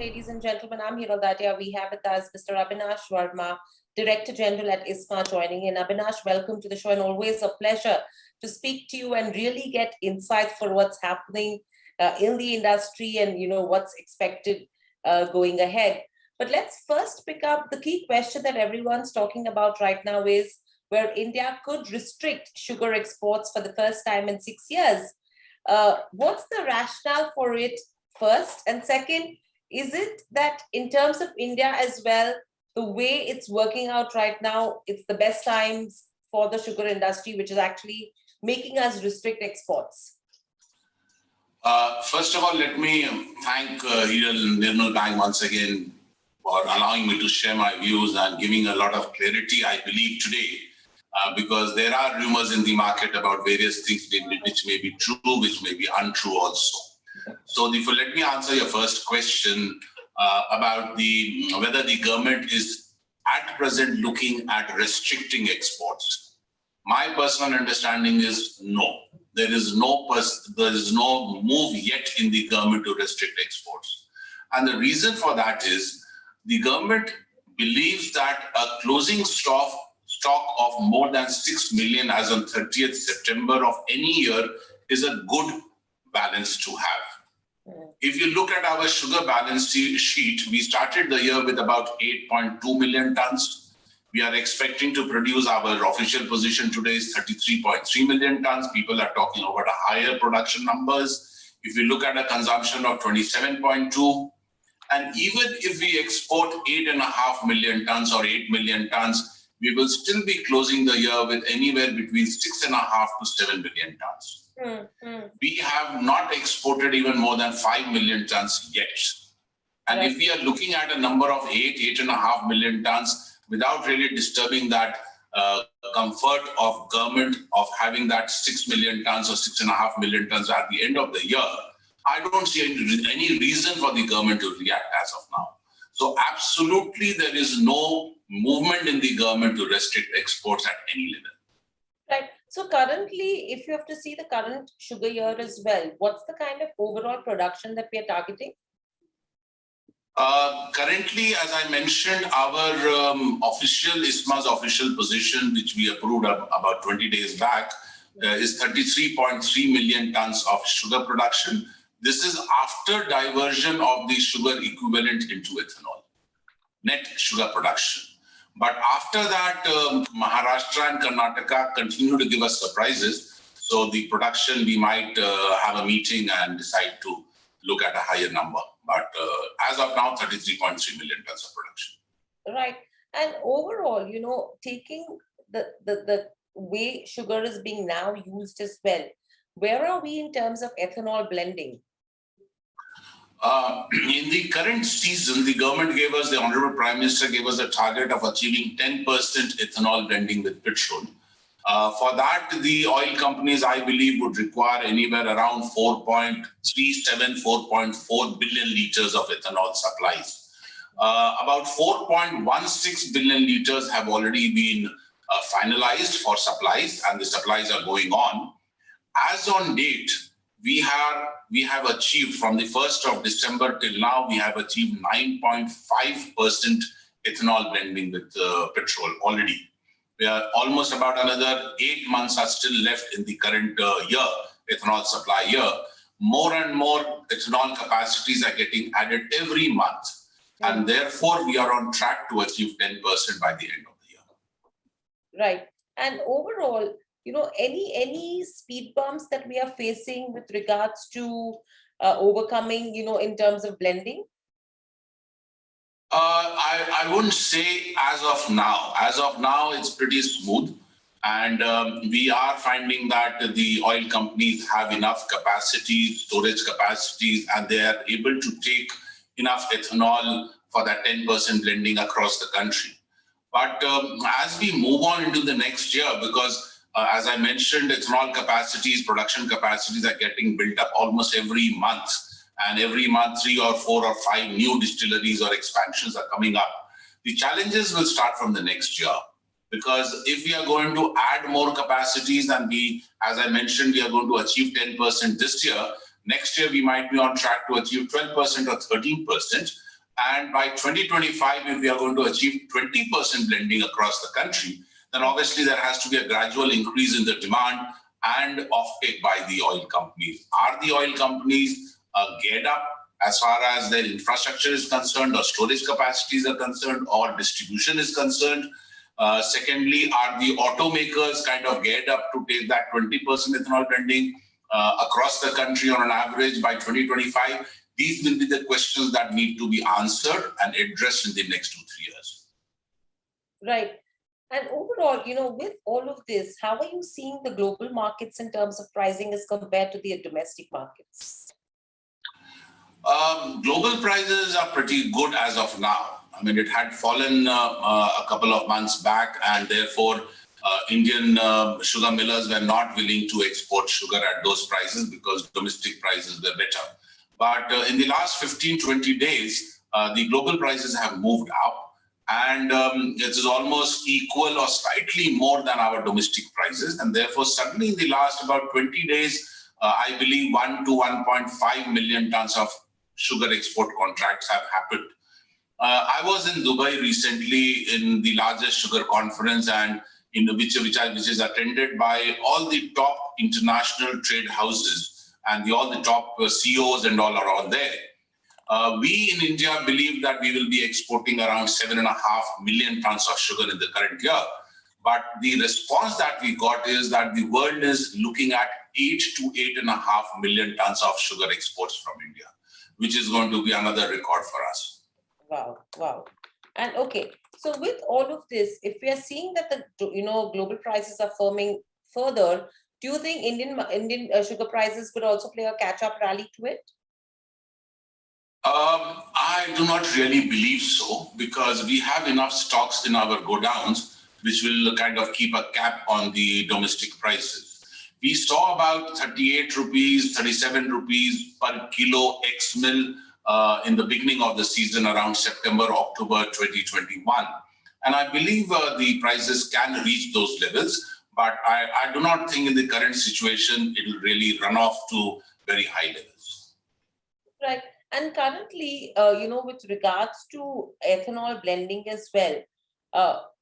ladies and gentlemen. I'm Hirodatia. We have with us Mr. Abinash Verma, Director General at ISMA, joining in. Abinash, welcome to the show, and always a pleasure to speak to you and really get insight for what's happening in the industry and what's expected going ahead. But let's first pick up the key question that everyone's talking about right now is where India could restrict sugar exports for the first time in 6 years. What's the rationale for it first? And second, is it that in terms of India as well, the way it's working out right now, it's the best times for the sugar industry, which is actually making us restrict exports? First of all, let me thank Nirmal Bang once again for allowing me to share my views and giving a lot of clarity, I believe, today. Because there are rumors in the market about various things which may be true, which may be untrue also. So let me answer your first question about whether the government is at present looking at restricting exports. My personal understanding is no. There is no move yet in the government to restrict exports. And the reason for that is the government believes that a closing stock of more than 6 million as on 30th September of any year is a good balance to have. If you look at our sugar balance sheet, we started the year with about 8.2 million tons. We are expecting to produce, our official position today is 33.3 million tons. People are talking about a higher production numbers. If you look at a consumption of 27.2, and even if we export 8.5 million tons or 8 million tons, we will still be closing the year with anywhere between 6.5 to 7 million tons. We have not exported even more than 5 million tons yet. And if we are looking at a number of 8.5 million tons without really disturbing that comfort of government of having that 6 million tons or 6.5 million tons at the end of the year, I don't see any reason for the government to react as of now. So absolutely there is no movement in the government to restrict exports at any level. Right. So currently, if you have to see the current sugar year as well, what's the kind of overall production that we are targeting? Currently, as I mentioned, our ISMA's official position, which we approved about 20 days back, is 33.3 million tons of sugar production. This is after diversion of the sugar equivalent into ethanol, net sugar production. But after that, Maharashtra and Karnataka continue to give us surprises. So the production, we might have a meeting and decide to look at a higher number. But as of now, 33.3 million tons of production. Right. And overall, taking the way sugar is being now used as well, where are we in terms of ethanol blending? In the current season, the government gave us, the Honorable Prime Minister gave us a target of achieving 10% ethanol blending with petrol. For that, the oil companies, I believe, would require anywhere around 4.37, 4.4 billion liters of ethanol supplies. About 4.16 billion liters have already been finalized for supplies, and the supplies are going on. As on date, we have achieved from the 1st of December till now, we have achieved 9.5% ethanol blending with petrol already. We are almost about another 8 months are still left in the current year, ethanol supply year. More and more ethanol capacities are getting added every month. And therefore, we are on track to achieve 10% by the end of the year. Right. And overall, any speed bumps that we are facing with regards to overcoming, in terms of blending? I wouldn't say as of now. As of now, it's pretty smooth. And we are finding that the oil companies have enough capacities, storage capacities, and they are able to take enough ethanol for that 10% blending across the country. But as we move on into the next year, because as I mentioned, ethanol capacities, production capacities are getting built up almost every month. And every month, 3 or 4 or 5 new distilleries or expansions are coming up. The challenges will start from the next year. Because if we are going to add more capacities and as I mentioned, we are going to achieve 10% this year, next year we might be on track to achieve 12% or 13%. And by 2025, if we are going to achieve 20% blending across the country, then obviously there has to be a gradual increase in the demand and offtake by the oil companies. Are the oil companies geared up as far as their infrastructure is concerned, or storage capacities are concerned, or distribution is concerned? Secondly, are the automakers kind of geared up to take that 20% ethanol blending across the country on an average by 2025? These will be the questions that need to be answered and addressed in the next 2-3 years. Right. And overall, with all of this, how are you seeing the global markets in terms of pricing as compared to the domestic markets? Global prices are pretty good as of now. I mean, it had fallen a couple of months back, and therefore Indian sugar millers were not willing to export sugar at those prices because domestic prices were better. But in the last 15-20 days, the global prices have moved up, and it is almost equal or slightly more than our domestic prices. And therefore, suddenly in the last about 20 days, I believe 1 to 1.5 million tons of sugar export contracts have happened. I was in Dubai recently in the largest sugar conference, and which is attended by all the top international trade houses, and all the top CEOs and all are all there. We in India believe that we will be exporting around 7.5 million tons of sugar in the current year. But the response that we got is that the world is looking at 8 to 8.5 million tons of sugar exports from India, which is going to be another record for us. Wow. And okay, so with all of this, if we are seeing that the global prices are firming further, do you think Indian sugar prices could also play a catch-up rally to it? I do not really believe so, because we have enough stocks in our godowns which will kind of keep a cap on the domestic prices. We saw about 38 rupees, 37 rupees per kilo ex-mill in the beginning of the season around September, October 2021. And I believe the prices can reach those levels. But I do not think in the current situation it will really run off to very high levels. Right. And currently, with regards to ethanol blending as well,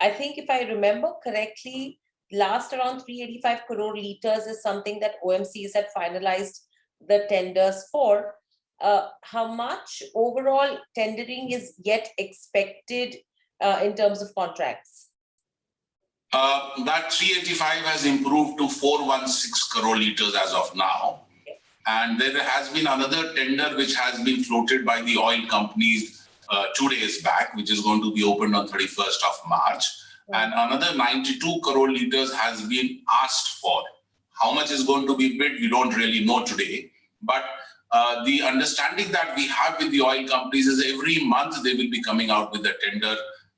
I think if I remember correctly, last around 385 crore liters is something that OMCs had finalized the tenders for. How much overall tendering is yet expected in terms of contracts? That 385 has improved to 416 crore liters as of now. And there has been another tender which has been floated by the oil companies 2 days back, which is going to be opened on 31st of March. And another 92 crore liters has been asked for. How much is going to be bid, we don't really know today. But the understanding that we have with the oil companies is every month they will be coming out with a tender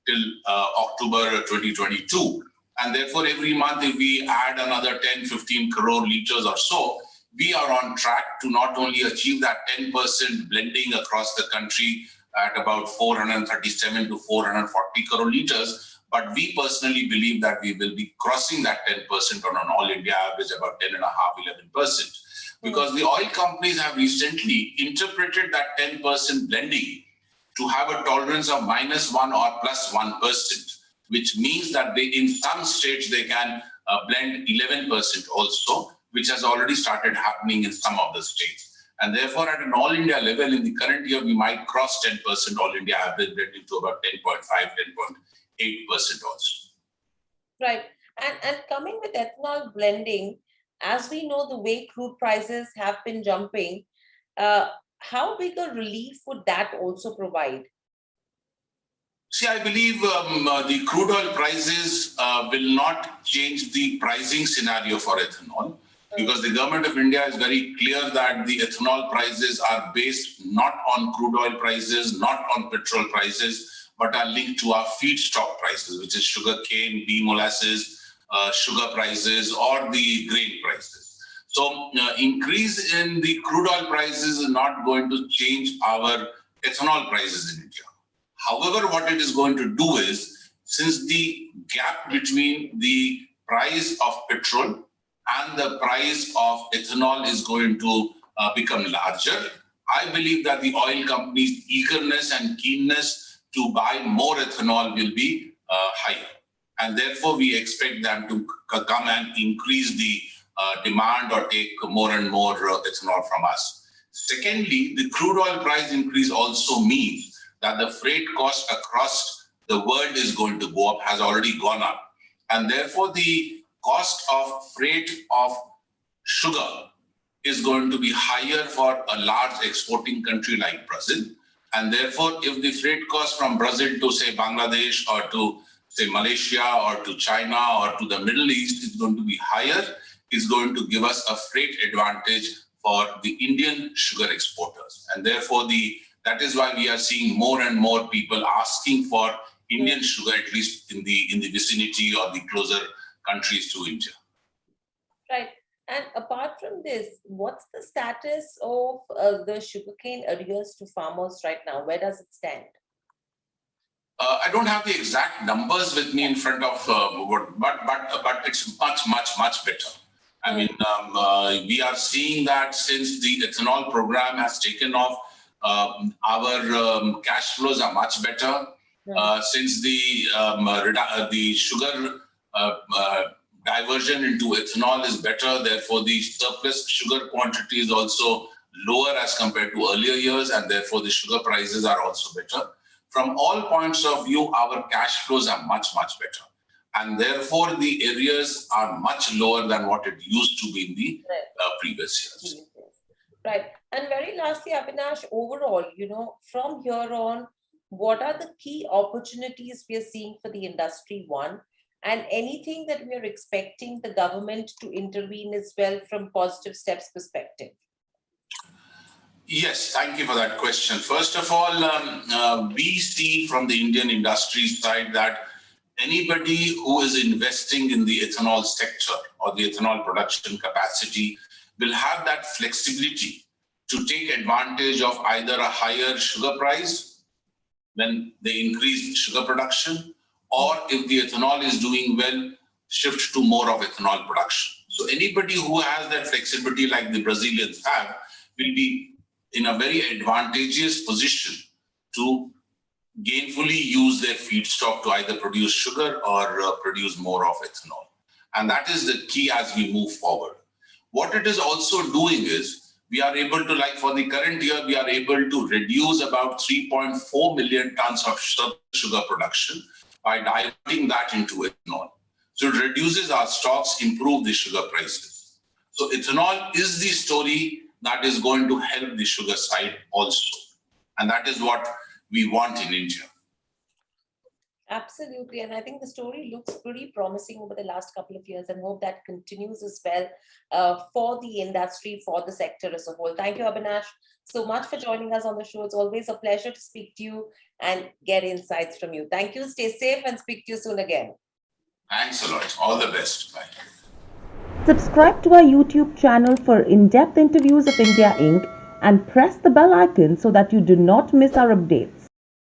till October 2022. And therefore, every month, if we add another 10-15 crore liters or so, we are on track to not only achieve that 10% blending across the country at about 437 to 440 crore liters, but we personally believe that we will be crossing that 10% on an all-India average, about 10.5-11%. Because the oil companies have recently interpreted that 10% blending to have a tolerance of -1 or +1%. Which means that in some states they can blend 11% also, which has already started happening in some of the states. And therefore, at an all-India level, in the current year, we might cross 10% all-India average blending to about 10.5, 10.8% also. Right. And coming with ethanol blending, as we know, the way crude prices have been jumping, how big a relief would that also provide? See, I believe the crude oil prices will not change the pricing scenario for ethanol, because the government of India is very clear that the ethanol prices are based not on crude oil prices, not on petrol prices, but are linked to our feedstock prices, which is sugar cane, bee molasses, sugar prices, or the grain prices. So increase in the crude oil prices is not going to change our ethanol prices in India. However, what it is going to do is, since the gap between the price of petrol and the price of ethanol is going to become larger, I believe that the oil companies' eagerness and keenness to buy more ethanol will be higher. And therefore, we expect them to come and increase the demand or take more and more ethanol from us. Secondly, the crude oil price increase also means that the freight cost across the world is going to go up, has already gone up. And therefore, the cost of freight of sugar is going to be higher for a large exporting country like Brazil. And therefore, if the freight cost from Brazil to, say, Bangladesh or to, say, Malaysia or to China or to the Middle East is going to be higher, is going to give us a freight advantage for the Indian sugar exporters. And therefore, that is why we are seeing more and more people asking for Indian sugar, at least in the vicinity or the closer countries to India. Right. And apart from this, what's the status of the sugarcane arrears to farmers right now? Where does it stand? I don't have the exact numbers with me in front of but it's much better. I mean, we are seeing that since the ethanol program has taken off, our cash flows are much better. Since the sugar diversion into ethanol is better, therefore the surplus sugar quantity is also lower as compared to earlier years, and therefore the sugar prices are also better. From all points of view, our cash flows are much better, and therefore the arrears are much lower than what it used to be in the previous years. Right. And very lastly, Abinash, overall, from here on, what are the key opportunities we are seeing for the industry, one, and anything that we are expecting the government to intervene as well from positive steps perspective? Yes, thank you for that question. First of all, we see from the Indian industry side that anybody who is investing in the ethanol sector or the ethanol production capacity will have that flexibility to take advantage of either a higher sugar price when they increase sugar production, or if the ethanol is doing well, shift to more of ethanol production. So anybody who has that flexibility like the Brazilians have will be in a very advantageous position to gainfully use their feedstock to either produce sugar or produce more of ethanol. And that is the key as we move forward. What it is also doing is, we are able to, like for the current year, we are able to reduce about 3.4 million tons of sugar production by diverting that into ethanol. So it reduces our stocks, improve the sugar prices. So ethanol is the story that is going to help the sugar side also. And that is what we want in India. Absolutely. And I think the story looks pretty promising over the last couple of years, and hope that continues as well for the industry, for the sector as a whole. Thank you, Abinash, so much for joining us on the show. It's always a pleasure to speak to you and get insights from you. Thank you. Stay safe and speak to you soon again. Thanks a lot. All the best. Bye. Subscribe to our YouTube channel for in-depth interviews of India Inc. and press the bell icon so that you do not miss our updates.